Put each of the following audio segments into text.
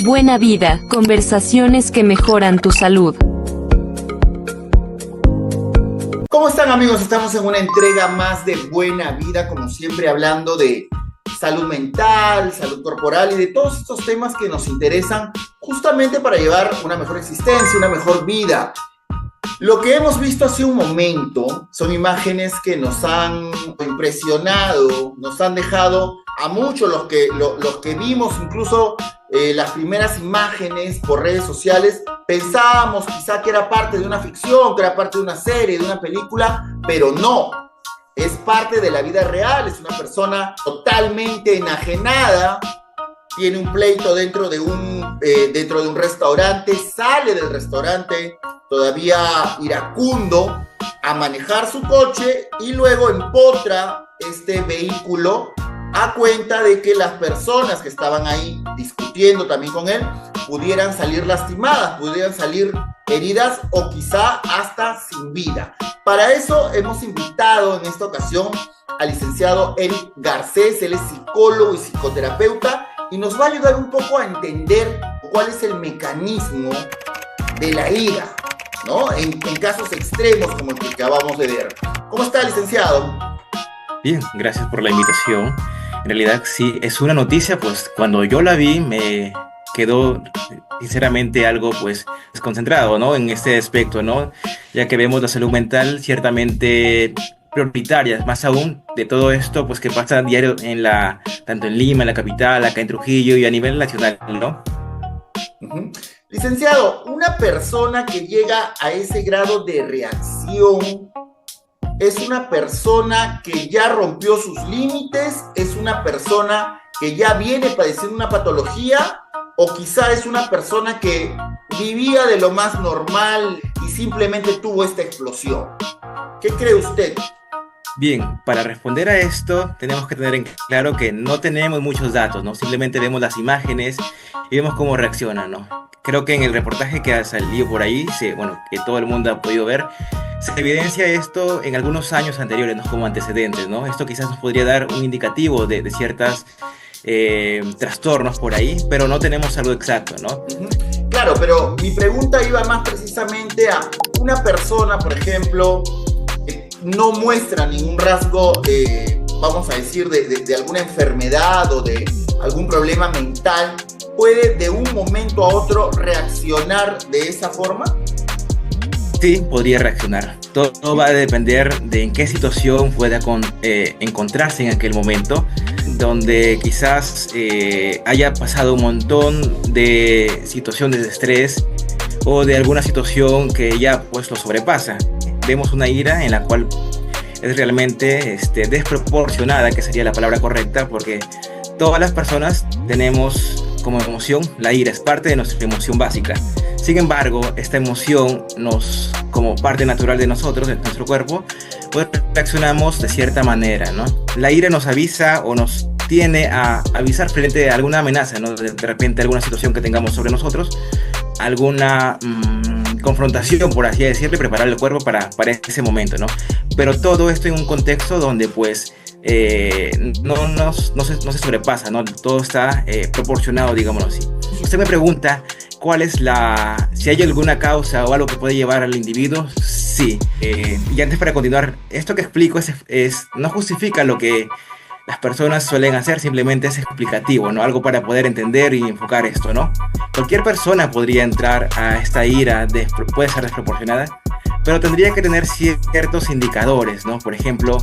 Buena vida, conversaciones que mejoran tu salud. ¿Cómo están, amigos? Estamos en una entrega más de Buena Vida, como siempre hablando de salud mental, salud corporal y de todos estos temas que nos interesan justamente para llevar una mejor existencia, una mejor vida. Lo que hemos visto hace un momento son imágenes que nos han impresionado, nos han dejado a muchos los que vimos incluso las primeras imágenes por redes sociales, pensábamos quizá que era parte de una ficción, que era parte de una serie, de una película, pero no. Es parte de la vida real, es una persona totalmente enajenada, tiene un pleito dentro de un restaurante, sale del restaurante todavía iracundo a manejar su coche y luego empotra este vehículo a cuenta de que las personas que estaban ahí discutiendo también con él pudieran salir lastimadas, pudieran salir heridas o quizá hasta sin vida. Para eso hemos invitado en esta ocasión al licenciado Eric Garcés. Él es psicólogo y psicoterapeuta y nos va a ayudar un poco a entender cuál es el mecanismo de la ira, ¿no? En casos extremos como el que acabamos de ver. ¿Cómo está, licenciado? Bien, gracias por la invitación. En realidad sí, es una noticia, pues cuando yo la vi me quedó sinceramente algo pues desconcentrado, ¿no? En este aspecto, ¿no? Ya que vemos la salud mental ciertamente prioritaria, más aún de todo esto pues que pasa a diario tanto en Lima, en la capital, acá en Trujillo y a nivel nacional, ¿no? Uh-huh. Licenciado, una persona que llega a ese grado de reacción es una persona que ya rompió sus límites, es una persona que ya viene padeciendo una patología, o quizá es una persona que vivía de lo más normal y simplemente tuvo esta explosión. ¿Qué cree usted? Bien, para responder a esto tenemos que tener en claro que no tenemos muchos datos, ¿no? Simplemente vemos las imágenes y vemos cómo reaccionan, ¿no? Creo que en el reportaje que ha salido por ahí, que todo el mundo ha podido ver, se evidencia esto en algunos años anteriores, ¿no? Como antecedentes, ¿no? Esto quizás nos podría dar un indicativo de ciertas trastornos por ahí, pero no tenemos algo exacto, ¿no? Claro, pero mi pregunta iba más precisamente a una persona, por ejemplo, que no muestra ningún rasgo, vamos a decir, de alguna enfermedad o de algún problema mental, ¿puede de un momento a otro reaccionar de esa forma? Sí, podría reaccionar. Todo va a depender de en qué situación pueda encontrarse en aquel momento, donde quizás haya pasado un montón de situaciones de estrés o de alguna situación que ya pues lo sobrepasa. Vemos una ira en la cual es realmente desproporcionada, que sería la palabra correcta, porque todas las personas tenemos como emoción la ira, es parte de nuestra emoción básica. Sin embargo, esta emoción como parte natural de nosotros, de nuestro cuerpo, pues reaccionamos de cierta manera, ¿no? La ira nos avisa o nos tiene a avisar frente a alguna amenaza, ¿no? De repente alguna situación que tengamos sobre nosotros, alguna confrontación, por así decirlo, y preparar el cuerpo para ese momento, ¿no? Pero todo esto en un contexto donde pues no se sobrepasa, ¿no? Todo está proporcionado, digámoslo así. Usted me pregunta si hay alguna causa o algo que puede llevar al individuo. Sí. Y antes, para continuar, esto que explico no justifica lo que las personas suelen hacer, simplemente es explicativo, ¿no? Algo para poder entender y enfocar esto, ¿no? Cualquier persona podría entrar a esta ira, puede ser desproporcionada, pero tendría que tener ciertos indicadores, ¿no? Por ejemplo,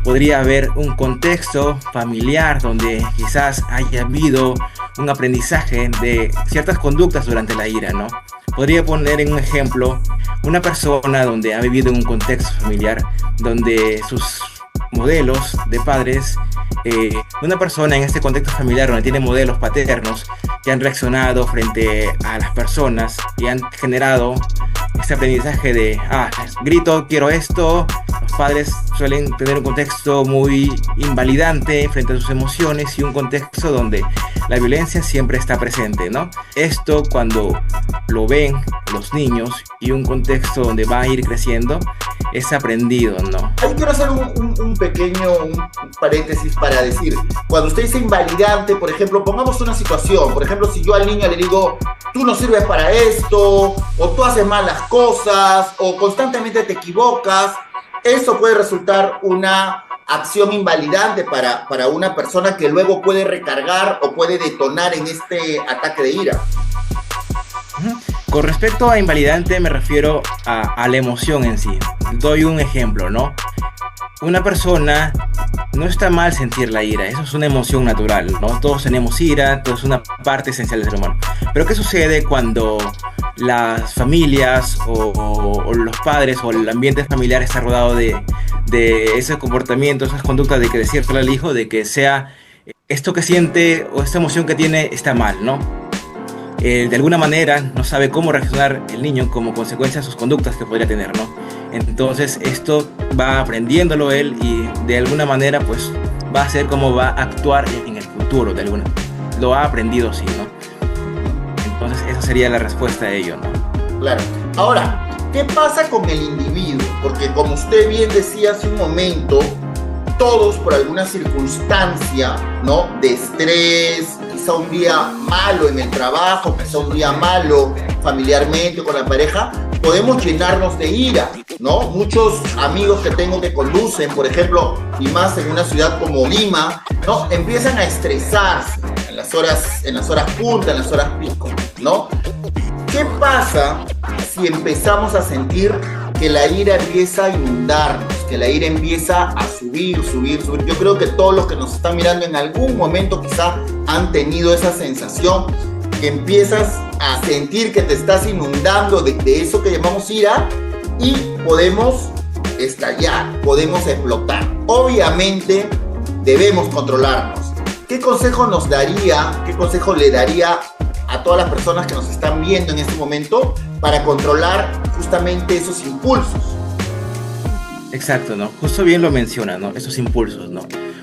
podría haber un contexto familiar donde quizás haya habido un aprendizaje de ciertas conductas durante la ira, ¿no? Podría poner en un ejemplo una persona donde ha vivido en un contexto familiar donde sus modelos de padres, una persona en este contexto familiar donde tiene modelos paternos que han reaccionado frente a las personas y han generado este aprendizaje de grito, quiero esto, padres suelen tener un contexto muy invalidante frente a sus emociones y un contexto donde la violencia siempre está presente, ¿no? Esto cuando lo ven los niños y un contexto donde va a ir creciendo es aprendido, ¿no? Ahí quiero hacer un pequeño paréntesis para decir, cuando usted dice invalidante, por ejemplo, pongamos una situación, por ejemplo, si yo al niño le digo, tú no sirves para esto, o tú haces mal las cosas, o constantemente te equivocas, eso puede resultar una acción invalidante para una persona que luego puede recargar o puede detonar en este ataque de ira. Con respecto a invalidante me refiero a la emoción en sí. Doy un ejemplo, ¿no? Una persona, no está mal sentir la ira, eso es una emoción natural, ¿no? Todos tenemos ira, todo es una parte esencial del ser humano. Pero ¿qué sucede cuando las familias o los padres o el ambiente familiar está rodado de ese comportamiento, esas conductas de que decirle al hijo de que sea esto que siente o esta emoción que tiene está mal, ¿no? De alguna manera no sabe cómo reaccionar el niño como consecuencia de sus conductas que podría tener, ¿no? Entonces esto va aprendiéndolo él y de alguna manera pues va a ser cómo va a actuar en el futuro, lo ha aprendido así, ¿no? Entonces esa sería la respuesta a ello, ¿no? Claro. Ahora, ¿qué pasa con el individuo? Porque como usted bien decía hace un momento, todos por alguna circunstancia, ¿no? De estrés, quizá un día malo en el trabajo, quizá un día malo familiarmente con la pareja, podemos llenarnos de ira, ¿no? Muchos amigos que tengo que conducen, por ejemplo, y más en una ciudad como Lima, ¿no? Empiezan a estresarse en las horas punta, en las horas pico, ¿no? ¿Qué pasa si empezamos a sentir que la ira empieza a inundarnos, que la ira empieza a subir? Yo creo que todos los que nos están mirando en algún momento quizá han tenido esa sensación, que empiezas a sentir que te estás inundando de eso que llamamos ira y podemos estallar, podemos explotar. Obviamente debemos controlarnos. ¿Qué consejo nos daría, qué consejo le daría a todas las personas que nos están viendo en este momento para controlar justamente esos impulsos? Exacto, ¿no? Justo bien lo menciona, ¿no? Esos impulsos, ¿no?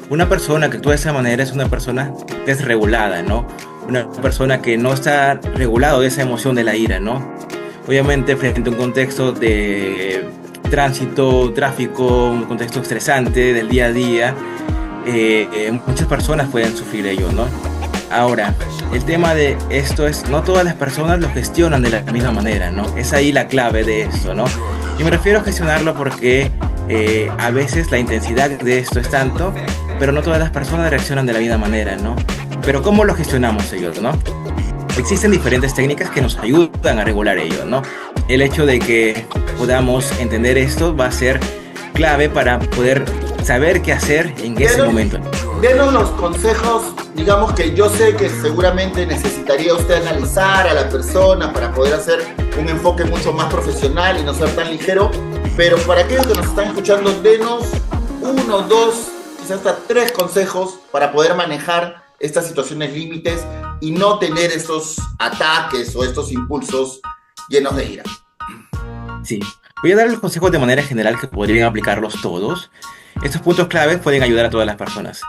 Una persona que actúa de esa manera es una persona desregulada, ¿no? Una persona que no está regulado de esa emoción de la ira, ¿no? Obviamente frente a un contexto de tránsito, tráfico, un contexto estresante del día a día, muchas personas pueden sufrir ello, ¿no? Ahora, el tema de esto es, no todas las personas lo gestionan de la misma manera, ¿no? Es ahí la clave de esto, ¿no? Y me refiero a gestionarlo porque a veces la intensidad de esto es tanto, pero no todas las personas reaccionan de la misma manera, ¿no? Pero ¿cómo lo gestionamos ellos, no? Existen diferentes técnicas que nos ayudan a regular ello, ¿no? El hecho de que podamos entender esto va a ser clave para poder saber qué hacer en ese momento. Denos los consejos, digamos que yo sé que seguramente necesitaría usted analizar a la persona para poder hacer un enfoque mucho más profesional y no ser tan ligero, pero para aquellos que nos están escuchando, denos 1, 2, quizás hasta 3 consejos para poder manejar estas situaciones límites y no tener esos ataques o estos impulsos llenos de ira. Sí, voy a dar los consejos de manera general que podrían aplicarlos todos. Estos puntos claves pueden ayudar a todas las personas.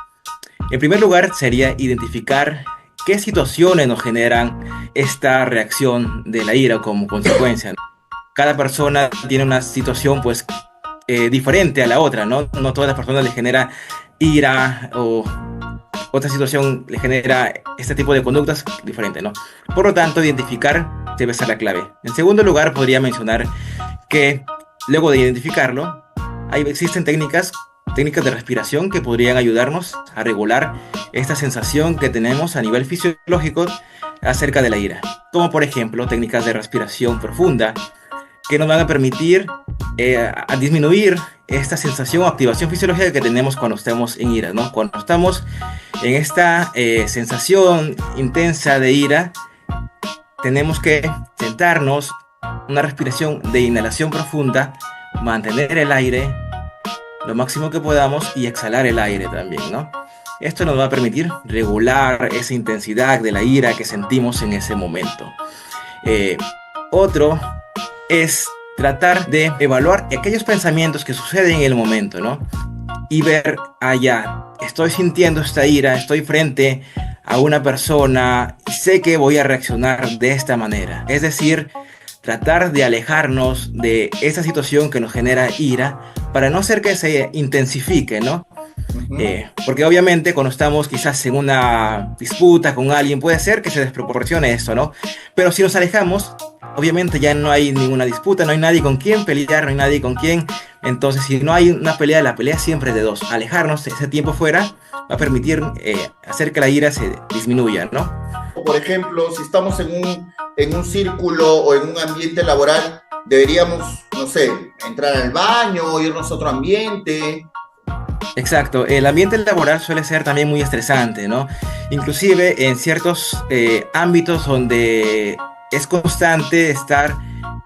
En primer lugar, sería identificar qué situaciones nos generan esta reacción de la ira como consecuencia. Cada persona tiene una situación pues diferente a la otra, ¿no? No todas las personas les genera ira o otra situación le genera este tipo de conductas diferentes, ¿no? Por lo tanto, identificar debe ser la clave. En segundo lugar, podría mencionar que luego de identificarlo, existen técnicas de respiración que podrían ayudarnos a regular esta sensación que tenemos a nivel fisiológico acerca de la ira. Como por ejemplo, técnicas de respiración profunda que nos van a permitir a disminuir esta sensación o activación fisiológica que tenemos cuando estamos en ira, ¿no? Cuando estamos en esta sensación intensa de ira, tenemos que sentarnos, una respiración de inhalación profunda, mantener el aire lo máximo que podamos y exhalar el aire también, ¿no? Esto nos va a permitir regular esa intensidad de la ira que sentimos en ese momento. Otro es tratar de evaluar aquellos pensamientos que suceden en el momento, ¿no? Y ver, ya, estoy sintiendo esta ira, estoy frente a una persona y sé que voy a reaccionar de esta manera. Es decir, tratar de alejarnos de esa situación que nos genera ira para no hacer que se intensifique, ¿no? Porque obviamente cuando estamos quizás en una disputa con alguien puede ser que se desproporcione esto, ¿no? Pero si nos alejamos, obviamente ya no hay ninguna disputa, no hay nadie con quien pelear, no hay nadie con quien. Entonces, si no hay una pelea, la pelea siempre es de dos. Alejarnos ese tiempo fuera va a permitir hacer que la ira se disminuya, ¿no? Por ejemplo, si estamos en un círculo o en un ambiente laboral, deberíamos, no sé, entrar al baño, irnos a otro ambiente. Exacto, el ambiente laboral suele ser también muy estresante, ¿no? Inclusive en ciertos ámbitos donde es constante estar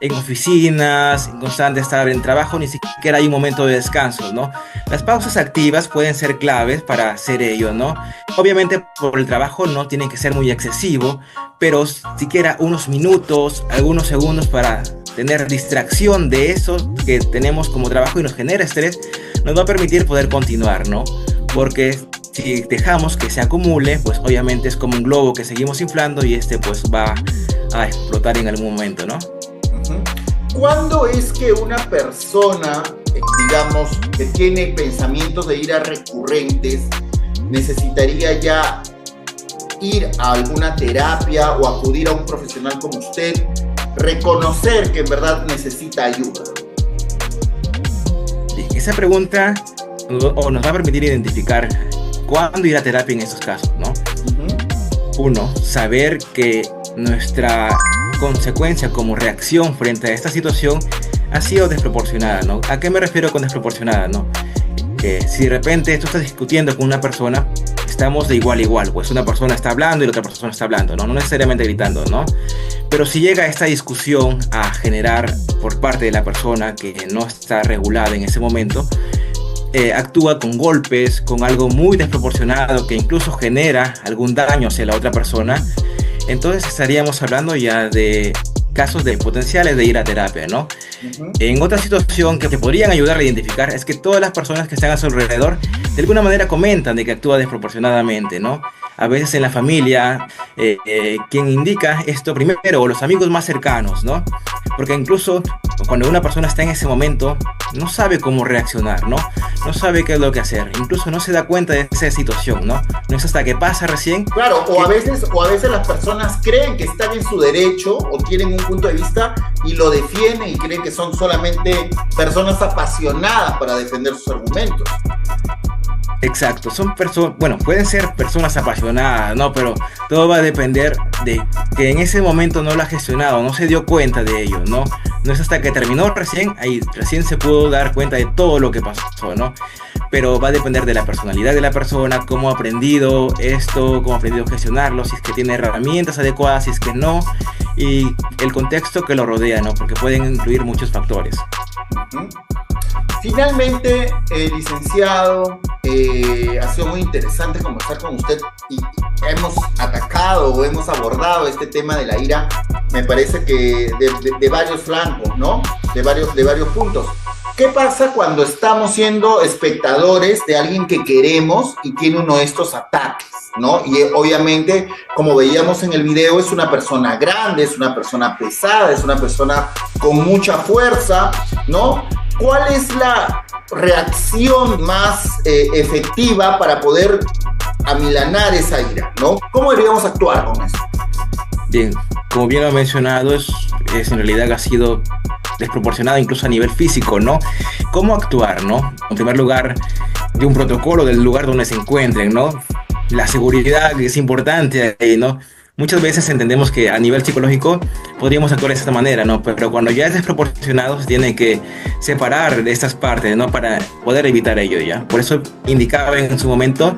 en oficinas, constante estar en trabajo, ni siquiera hay un momento de descanso, ¿no? Las pausas activas pueden ser claves para hacer ello, ¿no? Obviamente por el trabajo no tienen que ser muy excesivo, pero siquiera unos minutos, algunos segundos para tener distracción de eso que tenemos como trabajo y nos genera estrés, nos va a permitir poder continuar, ¿no? Porque si dejamos que se acumule, pues obviamente es como un globo que seguimos inflando y pues va a explotar en algún momento, ¿no? ¿Cuándo es que una persona, digamos, que tiene pensamientos de ira recurrentes, necesitaría ya ir a alguna terapia o acudir a un profesional como usted, reconocer que en verdad necesita ayuda? Esa pregunta nos va a permitir identificar cuándo ir a terapia en estos casos, ¿no? Uno, saber que nuestra consecuencia como reacción frente a esta situación ha sido desproporcionada, ¿no? ¿A qué me refiero con desproporcionada, no? Que si de repente tú estás discutiendo con una persona, estamos de igual a igual, pues una persona está hablando y la otra persona está hablando, ¿no? No necesariamente gritando, ¿no? Pero si llega esta discusión a generar por parte de la persona que no está regulada en ese momento, actúa con golpes, con algo muy desproporcionado que incluso genera algún daño hacia la otra persona, entonces estaríamos hablando ya de casos de potenciales de ir a terapia, ¿no? En otra situación que te podrían ayudar a identificar es que todas las personas que están a su alrededor de alguna manera comentan de que actúa desproporcionadamente, ¿no? A veces en la familia, quien indica esto primero, o los amigos más cercanos, ¿no? Porque incluso cuando una persona está en ese momento, no sabe cómo reaccionar, ¿no? No sabe qué es lo que hacer, incluso no se da cuenta de esa situación, ¿no? No es hasta que pasa recién. Claro, o a veces las personas creen que están en su derecho o tienen un punto de vista y lo defienden y creen que son solamente personas apasionadas para defender sus argumentos. Exacto, son personas, bueno, pueden ser personas apasionadas, ¿no? Pero todo va a depender de que en ese momento no lo ha gestionado, no se dio cuenta de ello, ¿no? No es hasta que terminó recién, ahí recién se pudo dar cuenta de todo lo que pasó, ¿no? Pero va a depender de la personalidad de la persona, cómo ha aprendido esto, cómo ha aprendido a gestionarlo, si es que tiene herramientas adecuadas, si es que no, y el contexto que lo rodea, ¿no? Porque pueden incluir muchos factores. Finalmente, licenciado, ha sido muy interesante conversar con usted y hemos atacado o hemos abordado este tema de la ira, me parece que de varios flancos, ¿no? De varios puntos. ¿Qué pasa cuando estamos siendo espectadores de alguien que queremos y tiene uno de estos ataques, ¿no? Y obviamente, como veíamos en el video, es una persona grande, es una persona pesada, es una persona con mucha fuerza, ¿no? ¿Cuál es la reacción más efectiva para poder amilanar esa ira, ¿no? ¿Cómo deberíamos actuar con eso? Bien, como bien lo ha mencionado, es en realidad ha sido desproporcionado incluso a nivel físico, ¿no? ¿Cómo actuar, no? En primer lugar, de un protocolo del lugar donde se encuentren, ¿no? La seguridad es importante ahí, ¿no? Muchas veces entendemos que a nivel psicológico podríamos actuar de esta manera, ¿no? Pero cuando ya es desproporcionado se tiene que separar de estas partes, ¿no? Para poder evitar ello, ¿ya? Por eso indicaba en su momento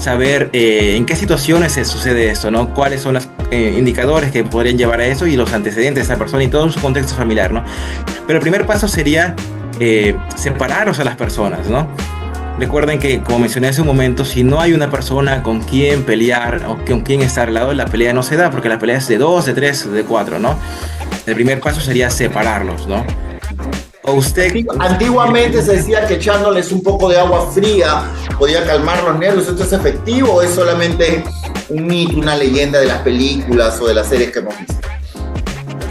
saber en qué situaciones se sucede esto, ¿no? Cuáles son los indicadores que podrían llevar a eso y los antecedentes de esa persona y todo su contexto familiar, ¿no? Pero el primer paso sería separarnos a las personas, ¿no? Recuerden que, como mencioné hace un momento, si no hay una persona con quien pelear o con quien estar al lado, la pelea no se da, porque la pelea es de 2, de 3, de 4, ¿no? El primer paso sería separarlos, ¿no? O usted... Antiguamente se decía que echándoles un poco de agua fría podía calmar los nervios. ¿Esto es efectivo o es solamente un mito, una leyenda de las películas o de las series que hemos visto?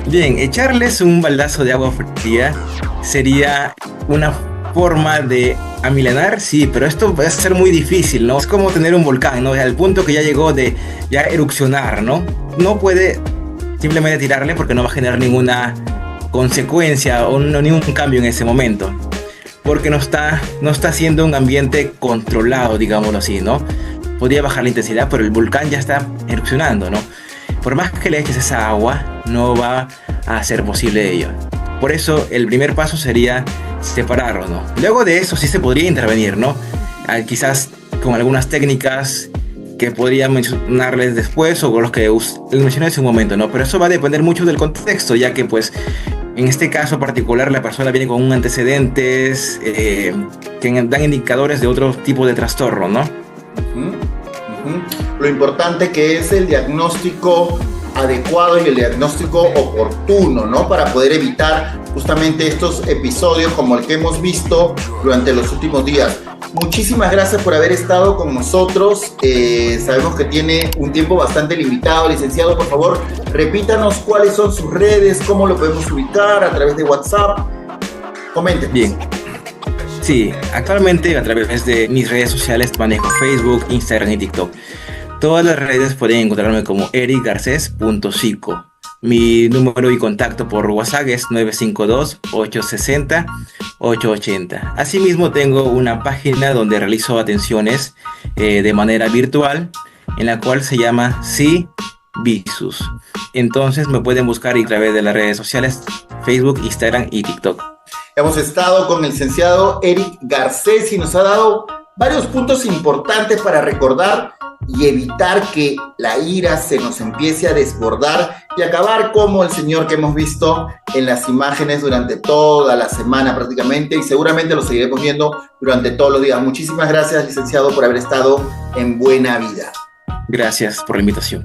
Bien, echarles un baldazo de agua fría sería una forma de amilanar, sí, pero esto va a ser muy difícil, ¿no? Es como tener un volcán, ¿no? Al punto que ya llegó de ya erupcionar, ¿no? No puede simplemente tirarle porque no va a generar ninguna consecuencia o ningún cambio en ese momento, porque no está haciendo un ambiente controlado, digámoslo así, ¿no? Podría bajar la intensidad, pero el volcán ya está erupcionando, ¿no? Por más que le eches esa agua, no va a ser posible ello. Por eso el primer paso sería separarlo, ¿no? Luego de eso sí se podría intervenir, ¿no? Quizás con algunas técnicas que podría mencionarles después o con los que les mencioné hace un momento, ¿no? Pero eso va a depender mucho del contexto, ya que pues en este caso particular la persona viene con un antecedentes que dan indicadores de otro tipo de trastorno, ¿no? Lo importante que es el diagnóstico adecuado y el diagnóstico oportuno, ¿no? Para poder evitar justamente estos episodios como el que hemos visto durante los últimos días. Muchísimas gracias por haber estado con nosotros. Sabemos que tiene un tiempo bastante limitado. Licenciado, por favor, repítanos cuáles son sus redes, cómo lo podemos ubicar a través de WhatsApp. Comenten. Bien. Sí, actualmente a través de mis redes sociales manejo Facebook, Instagram y TikTok. Todas las redes pueden encontrarme como ericgarces.psico. Mi número y contacto por WhatsApp es 952-860-880. Asimismo tengo una página donde realizo atenciones de manera virtual, en la cual se llama CIVISUS. Entonces me pueden buscar a través de las redes sociales, Facebook, Instagram y TikTok. Hemos estado con el licenciado Eric Garcés y nos ha dado varios puntos importantes para recordar y evitar que la ira se nos empiece a desbordar y acabar como el señor que hemos visto en las imágenes durante toda la semana prácticamente, y seguramente lo seguiremos viendo durante todos los días. Muchísimas gracias, licenciado, por haber estado en Buena Vida. Gracias por la invitación.